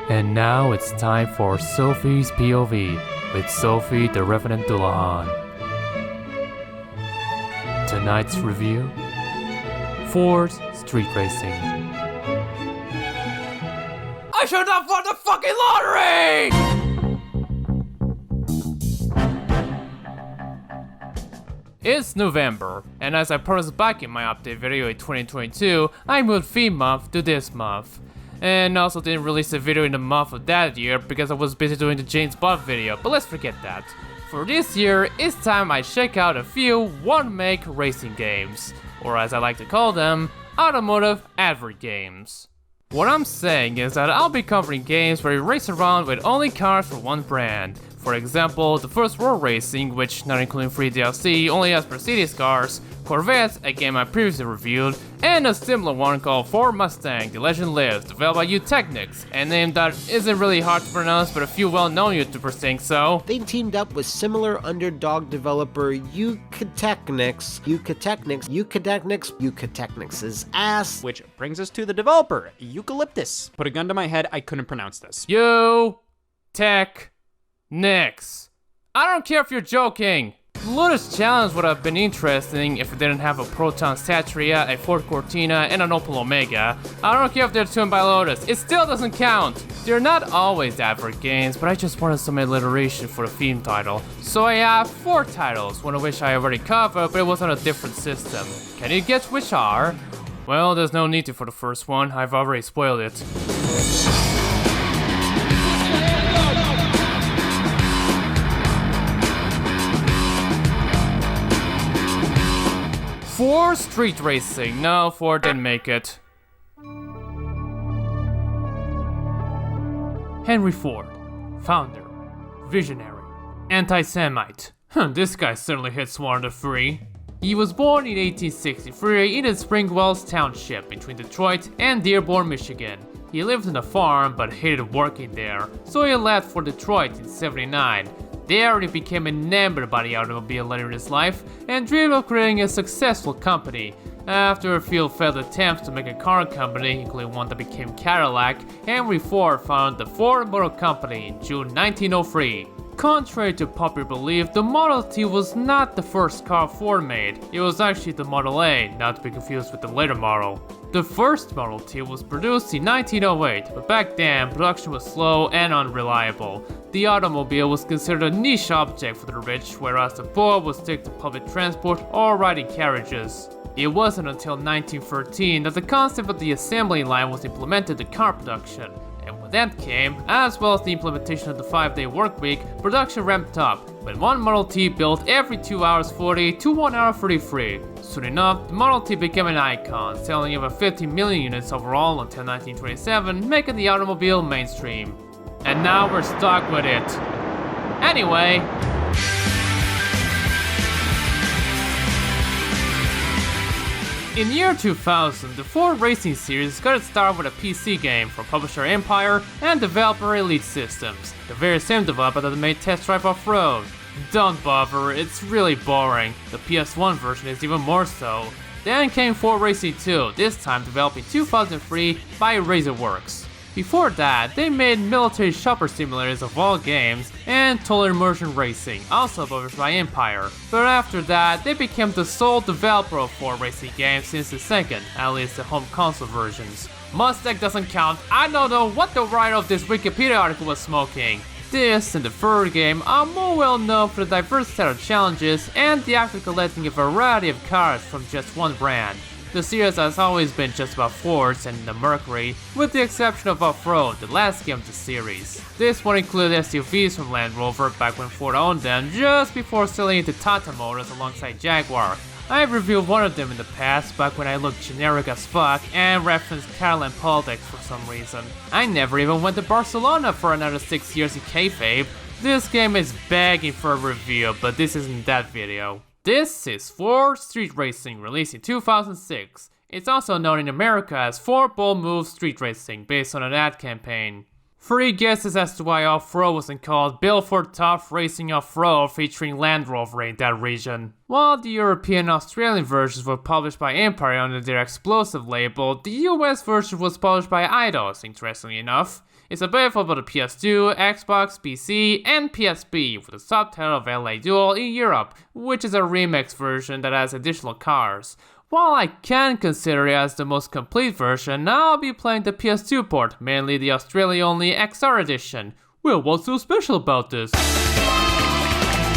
And now it's time for Sophie's POV with Sophie the Revenant Dullahan. Tonight's review: Forza Street Racing. I should have won the fucking lottery! It's November, and as I promised back in my update video in 2022, I moved theme month to this month. And also didn't release a video in the month of that year because I was busy doing the James Bond video, but let's forget that. For this year, it's time I check out a few one-make racing games, or as I like to call them, Automotive Advertgames. What I'm saying is that I'll be covering games where you race around with only cars for one brand. For example, the first World Racing, which, not including free DLC, only has Mercedes cars, Corvette, a game I previously reviewed, and a similar one called Forza Mustang, The Legend Lives, developed by Technics, a name that isn't really hard to pronounce, but a few well-known YouTubers think so. They teamed up with similar underdog developer Eucatechnics' ass. Which brings us to the developer, Eucalyptus. Put a gun to my head, I couldn't pronounce this. Technics. I don't care if you're joking. The Lotus challenge would have been interesting if it didn't have a Proton Satria, a Ford Cortina, and an Opel Omega. I don't care if they're tuned by Lotus, it still doesn't count. They're not always advert games, but I just wanted some alliteration for the theme title. So I have 4 titles, one of which I already covered, but it was on a different system. Can you guess which are? Well, there's no need to for the first one, I've already spoiled it. Forza Street Racing. No, Ford didn't make it. Henry Ford, founder, visionary, anti-Semite. This guy certainly hits one of the 3. He was born in 1863 in the Spring Wells Township between Detroit and Dearborn, Michigan. He lived on a farm but hated working there, so he left for Detroit in '79. There, he became enamored by the automobile later in his life and dreamed of creating a successful company. After a few failed attempts to make a car company, including one that became Cadillac, Henry Ford founded the Ford Motor Company in June 1903. Contrary to popular belief, the Model T was not the first car Ford made. It was actually the Model A, not to be confused with the later model. The first Model T was produced in 1908, but back then, production was slow and unreliable. The automobile was considered a niche object for the rich, whereas the poor would stick to public transport or riding carriages. It wasn't until 1913 that the concept of the assembly line was implemented to car production. And when that came, as well as the implementation of the 5-day workweek, production ramped up, with one Model T built every 2 hours 40 to 1 hour 33. Soon enough, the Model T became an icon, selling over 50 million units overall until 1927, making the automobile mainstream. And now we're stuck with it. Anyway, in the year 2000, the Ford Racing series got its start with a PC game from publisher Empire and developer Elite Systems, the very same developer that made Test Drive Off-Road. Don't bother, it's really boring. The PS1 version is even more so. Then came Ford Racing 2, this time developed in 2003 by Razorworks. Before that, they made military shopper simulators of all games and Total Immersion Racing, also published by Empire. But after that, they became the sole developer of Ford Racing games since the second, at least the home console versions. Mustang doesn't count, I don't know what the writer of this Wikipedia article was smoking. This and the third game are more well known for the diverse set of challenges and the act of collecting a variety of cars from just one brand. The series has always been just about Fords and the Mercury, with the exception of Off-Road, the last game of the series. This one included SUVs from Land Rover back when Ford owned them, just before selling it to Tata Motors alongside Jaguar. I've reviewed one of them in the past, back when I looked generic as fuck and referenced Catalan politics for some reason. I never even went to Barcelona for another 6 years in kayfabe. This game is begging for a review, but this isn't that video. This is Forza Street Racing, released in 2006. It's also known in America as 4 Bold Moves Street Racing, based on an ad campaign. Free guesses as to why Off-Road wasn't called Built for Tough Racing Off-Road featuring Land Rover in that region. While the European and Australian versions were published by Empire under their explosive label, the US version was published by Eidos, interestingly enough. It's available for the PS2, Xbox, PC, and PSP with the subtitle of LA Duel in Europe, which is a remix version that has additional cars. While I can consider it as the most complete version, I'll be playing the PS2 port, mainly the Australia-only XR edition. Well, what's so special about this?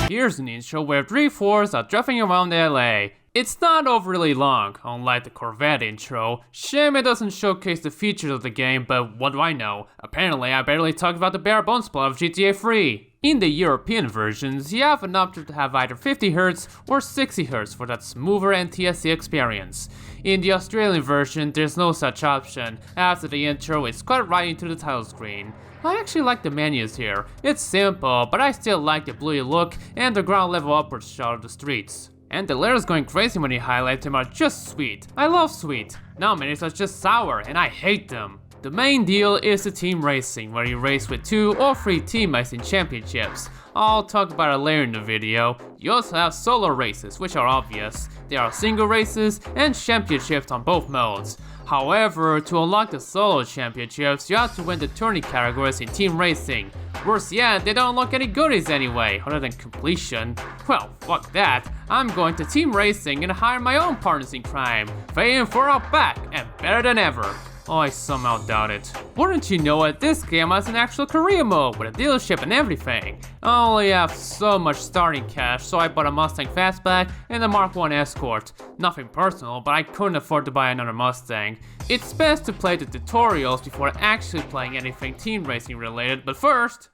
Here's an intro where 3 Fords are driving around LA. It's not overly long, unlike the Corvette intro. Shame it doesn't showcase the features of the game, but what do I know? Apparently I barely talked about the bare bones plot of GTA 3. In the European versions, you have an option to have either 50Hz or 60Hz for that smoother NTSC experience. In the Australian version, there's no such option. After the intro, it's cut right into the title screen. I actually like the menus here. It's simple, but I still like the bluey look and the ground level upward shot of the streets. And the letters going crazy when you highlight them are just sweet. I love sweet. Now menus are just sour, and I hate them. The main deal is the team racing, where you race with 2 or 3 teammates in championships. I'll talk about it later in the video. You also have solo races, which are obvious. There are single races and championships on both modes. However, to unlock the solo championships, you have to win the tourney categories in team racing. Worse yet, they don't unlock any goodies anyway, other than completion. Well, fuck that. I'm going to team racing and hire my own partners in crime. Fighting for our back and better than ever. Oh, I somehow doubt it. Wouldn't you know it, this game has an actual career mode with a dealership and everything. I only have so much starting cash, so I bought a Mustang Fastback and a Mark 1 Escort. Nothing personal, but I couldn't afford to buy another Mustang. It's best to play the tutorials before actually playing anything team racing related, but first...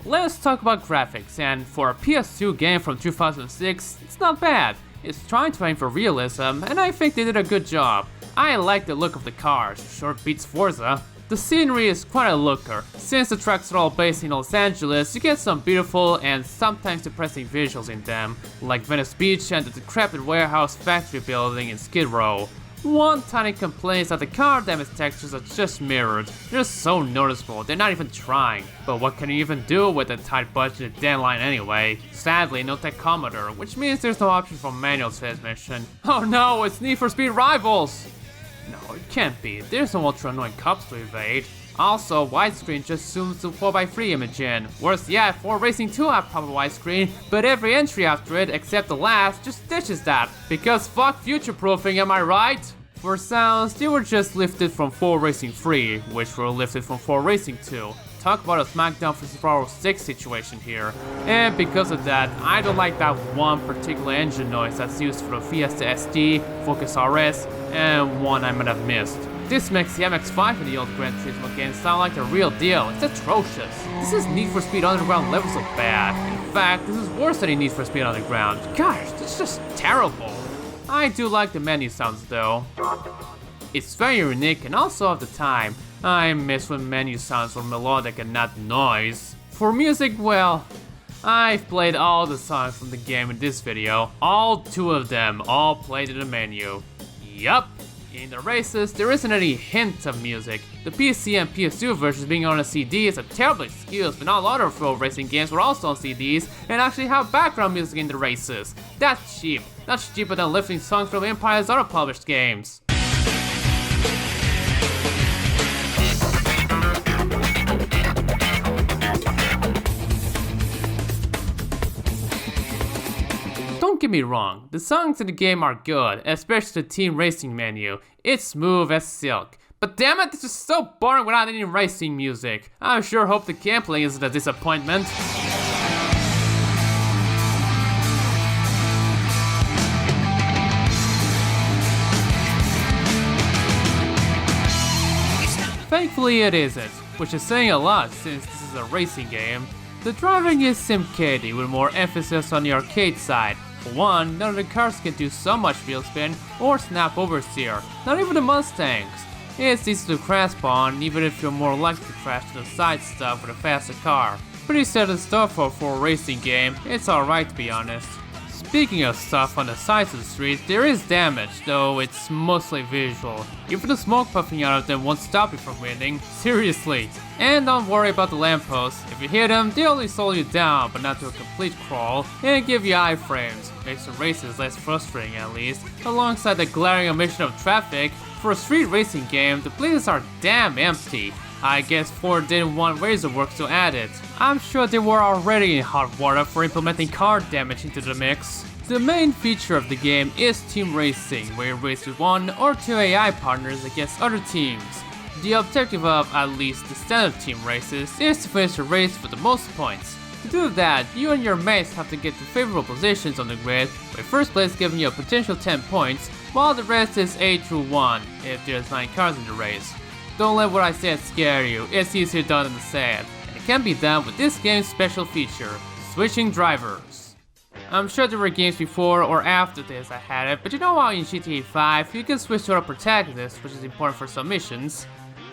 Let's talk about graphics, and for a PS2 game from 2006, it's not bad. It's trying to aim for realism, and I think they did a good job. I like the look of the cars, sure beats Forza. The scenery is quite a looker. Since the tracks are all based in Los Angeles, you get some beautiful and sometimes depressing visuals in them, like Venice Beach and the decrepit warehouse factory building in Skid Row. One tiny complaint is that the car damage textures are just mirrored. They're so noticeable, they're not even trying. But what can you even do with a tight budgeted deadline anyway? Sadly, no tachometer, which means there's no option for manual transmission. Oh no, it's Need for Speed Rivals! No, it can't be. There's no ultra annoying cops to evade. Also, widescreen just zooms the 4x3 image in. Worse yet, 4 Racing 2 have proper widescreen, but every entry after it, except the last, just ditches that. Because fuck future-proofing, am I right? For sounds, they were just lifted from 4 Racing 3, which were lifted from 4 Racing 2. Talk about a SmackDown vs. Raw 6 situation here. And because of that, I don't like that one particular engine noise that's used for the Fiesta SD, Focus RS, and one I might have missed. This makes the MX-5 in the old Gran Turismo games sound like the real deal. It's atrocious. This is Need for Speed Underground levels of bad. In fact, this is worse than Need for Speed Underground. Gosh, it's just terrible. I do like the menu sounds though. It's very unique and also of the time. I miss when menu sounds were melodic and not noise. For music, well, I've played all the songs from the game in this video. All 2 of them, all played in the menu. Yup. In the races, there isn't any hint of music. The PC and PS2 versions being on a CD is a terrible excuse, but not a lot of road racing games were also on CDs and actually have background music in the races. That's cheap. That's cheaper than lifting songs from Empire's other published games. Don't get me wrong, the songs in the game are good, especially the team racing menu. It's smooth as silk. But damn it, this is so boring without any racing music. I sure hope the gameplay isn't a disappointment. Thankfully it isn't, which is saying a lot since this is a racing game. The driving is simcady with more emphasis on the arcade side. For one, none of the cars can do so much wheel spin or snap oversteer, not even the Mustangs. It's easy to crash on, even if you're more likely to crash to the side stuff with a faster car. Pretty standard stuff for a racing game, it's alright to be honest. Speaking of stuff on the sides of the streets, there is damage, though it's mostly visual. Even the smoke puffing out of them won't stop you from winning, seriously. And don't worry about the lampposts. If you hit them, they only slow you down, but not to a complete crawl, and give you iframes. Makes the races less frustrating at least. Alongside the glaring omission of traffic, for a street racing game, the places are damn empty. I guess Ford didn't want Razorworks to add it. I'm sure they were already in hot water for implementing car damage into the mix. The main feature of the game is team racing, where you race with 1 or 2 AI partners against other teams. The objective of at least the standard team races is to finish the race with the most points. To do that, you and your mates have to get to favorable positions on the grid, with first place giving you a potential 10 points, while the rest is 8 through 1 if there's 9 cars in the race. Don't let what I said scare you, it's easier done than said, and it can be done with this game's special feature, switching drivers. I'm sure there were games before or after this I had it, but you know how in GTA 5 you can switch to a protagonist, which is important for some missions?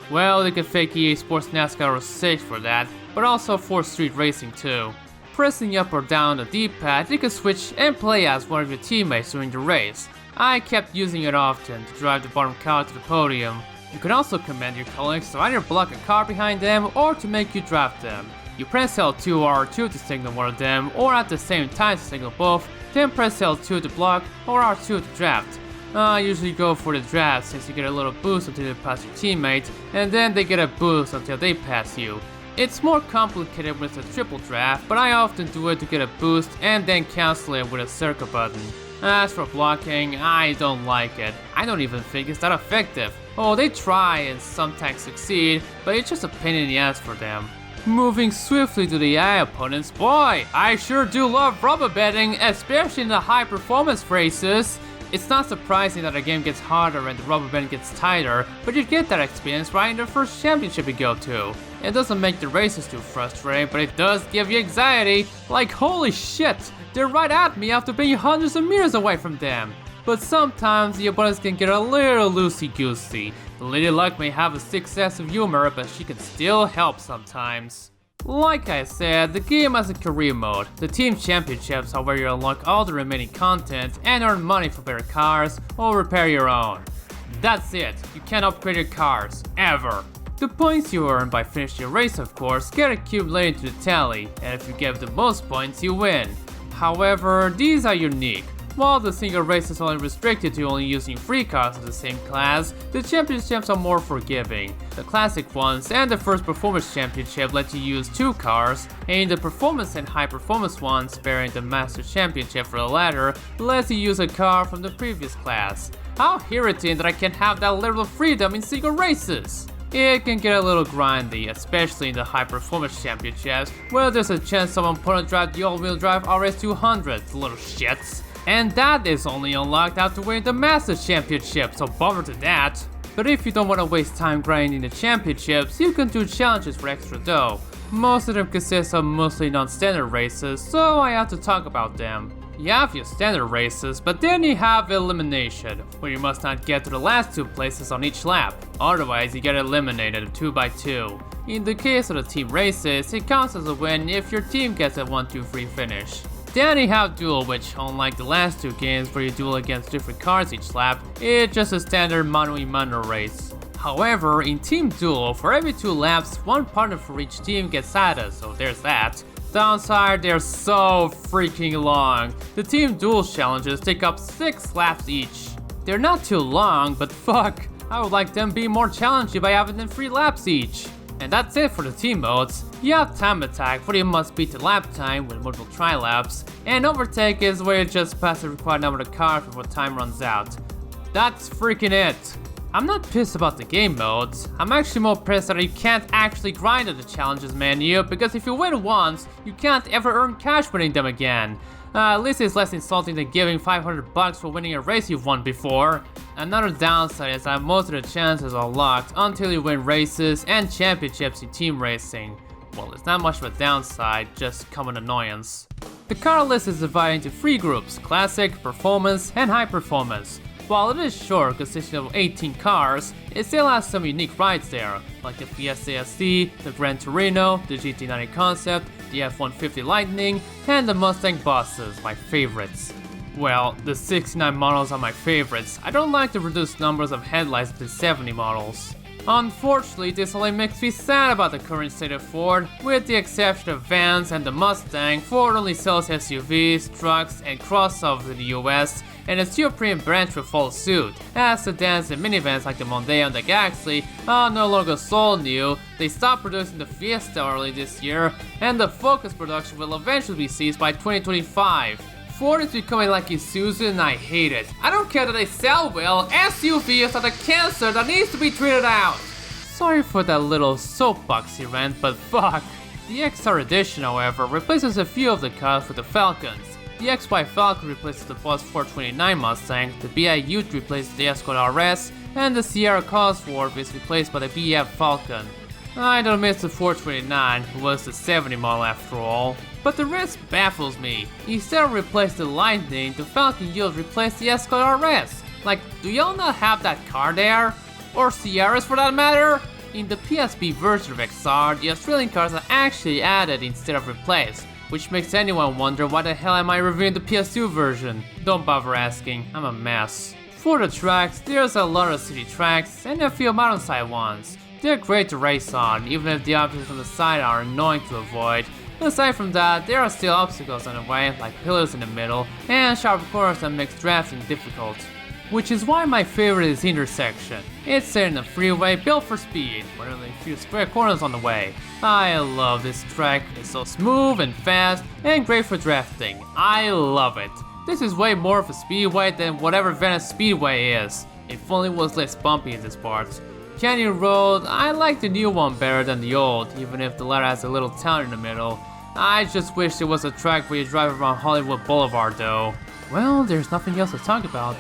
Well, you can fake EA Sports NASCAR 06 for that, but also for street racing too. Pressing up or down the D-pad, you can switch and play as one of your teammates during the race. I kept using it often to drive the bottom car to the podium. You can also command your colleagues to either block a car behind them or to make you draft them. You press L2 or R2 to signal one of them, or at the same time to signal both, then press L2 to block or R2 to draft. I usually go for the draft since you get a little boost until you pass your teammate, and then they get a boost until they pass you. It's more complicated with a triple draft, but I often do it to get a boost and then cancel it with a circle button. As for blocking, I don't like it. I don't even think it's that effective. Oh, they try and sometimes succeed, but it's just a pain in the ass for them. Moving swiftly to the AI opponents, boy, I sure do love rubber betting, especially in the high performance races. It's not surprising that the game gets harder and the rubber band gets tighter, but you get that experience right in the first championship you go to. It doesn't make the races too frustrating, but it does give you anxiety. Like, holy shit, they're right at me after being hundreds of meters away from them. But sometimes the opponents can get a little loosey-goosey. The Lady Luck may have a sick sense of humor, but she can still help sometimes. Like I said, the game has a career mode. The team championships are where you unlock all the remaining content and earn money for better cars or repair your own. That's it, you can't upgrade your cars, ever. The points you earn by finishing your race, of course, get accumulated to the tally, and if you get the most points, you win. However, these are unique. While the single race is only restricted to only using 3 cars of the same class, the championships are more forgiving. The classic ones and the first performance championship let you use 2 cars, and the performance and high performance ones, bearing the master championship for the latter, lets you use a car from the previous class. How irritating that I can't have that level of freedom in single races! It can get a little grindy, especially in the high performance championships, where there's a chance someone opponent drive the all-wheel drive RS200, little shits. And that is only unlocked after winning the Masters Championship, so bummer to that. But if you don't want to waste time grinding the championships, you can do challenges for extra dough. Most of them consist of mostly non-standard races, so I have to talk about them. You have your standard races, but then you have elimination, where you must not get to the last 2 places on each lap, otherwise you get eliminated 2 by 2. In the case of the team races, it counts as a win if your team gets a 1-2-3 finish. Then you have duel, which unlike the last 2 games where you duel against different cars each lap, it's just a standard mano-a-mano race. However, in team duel, for every 2 laps, 1 partner for each team gets added, so there's that. Downside, they're so freaking long. The team duel challenges take up 6 laps each. They're not too long, but fuck, I would like them be more challenging by having them 3 laps each. And that's it for the team modes. You have time attack, where you must beat the lap time with multiple tri-laps, and overtake is where you just pass the required number of cars before time runs out. That's freaking it. I'm not pissed about the game modes, I'm actually more pissed that you can't actually grind at the challenges menu, because if you win once, you can't ever earn cash winning them again. At least it's less insulting than giving $500 for winning a race you've won before. Another downside is that most of the chances are locked until you win races and championships in team racing. Well, it's not much of a downside, just common annoyance. The car list is divided into 3 groups, classic, performance, and high performance. While it is short, consisting of 18 cars, it still has some unique rides there, like the Fiesta ST, the Gran Turismo, the GT90 Concept, the F-150 Lightning, and the Mustang Bosses, my favorites. Well, the 69 models are my favorites. I don't like the reduced numbers of headlights to 70 models. Unfortunately, this only makes me sad about the current state of Ford. With the exception of vans and the Mustang, Ford only sells SUVs, trucks, and crossovers in the US, and its European branch will follow suit, as sedans and minivans like the Mondeo and the Galaxy are no longer sold new. They stopped producing the Fiesta early this year, and the Focus production will eventually be ceased by 2025. Ford is becoming like Isuzu and I hate it. I don't care that they sell well, SUVs are the cancer that needs to be treated out. Sorry for that little soapboxy rant, but fuck. The XR edition, however, replaces a few of the cars with the Falcons. The XY Falcon replaces the Plus 429 Mustang, the BI Ute replaces the Escort RS, and the Sierra Cosworth is replaced by the BF Falcon. I don't miss the 429, who was the 70 model after all. But the rest baffles me. Instead of replace the Lightning, the Falcon Ute replaced the Escort RS. Like, do y'all not have that car there? Or Sierras for that matter? In the PSP version of XR, the Australian cars are actually added instead of replaced, which makes anyone wonder why the hell am I reviewing the PS2 version? Don't bother asking, I'm a mess. For the tracks, there's a lot of city tracks and a few mountainside ones. They're great to race on, even if the objects on the side are annoying to avoid. Aside from that, there are still obstacles on the way, like pillars in the middle, and sharp corners that makes drafting difficult. Which is why my favorite is Intersection. It's set in a freeway built for speed, with only a few square corners on the way. I love this track, it's so smooth and fast, and great for drafting. I love it. This is way more of a speedway than whatever Venice Speedway is. If only it was less bumpy in this part. Canyon Road, I like the new one better than the old, even if the latter has a little town in the middle. I just wish there was a track where you drive around Hollywood Boulevard though. Well, there's nothing else to talk about.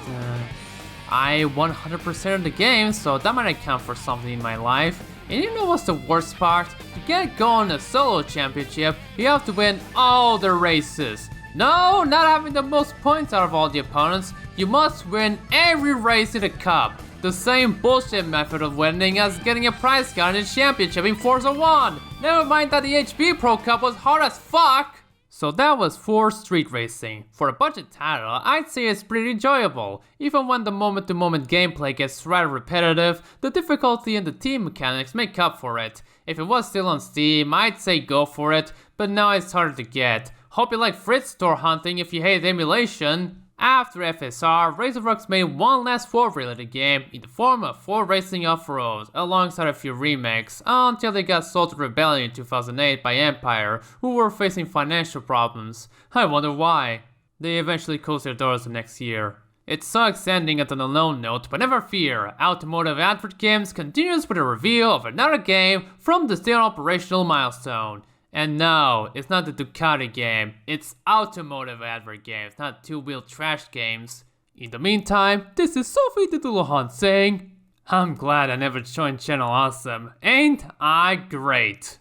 I 100%ed the game, so that might account for something in my life. And you know what's the worst part? To get going in a solo championship, you have to win all the races. No, not having the most points out of all the opponents. You must win every race in the cup. The same bullshit method of winning as getting a prize card in the championship in Forza 1. Never mind that the HP Pro Cup was hard as fuck. So that was Forza Street Racing. For a budget title, I'd say it's pretty enjoyable. Even when the moment-to-moment gameplay gets rather repetitive, the difficulty and the team mechanics make up for it. If it was still on Steam, I'd say go for it, but now it's harder to get. Hope you like Fritz store hunting if you hate emulation. After FSR, Razorworks made one last Ford-related game in the form of Ford Racing Off-Road, alongside a few remakes, until they got sold to Rebellion in 2008 by Empire, who were facing financial problems. I wonder why. They eventually closed their doors the next year. It sucks ending at an unknown note, but never fear, Automotive Advertgames continues with a reveal of another game from the still operational milestone. And no, it's not the Ducati game, it's Automotive Advertgames, not two-wheel trash games. In the meantime, this is Sophie the Duluhan saying, I'm glad I never joined Channel Awesome, ain't I great?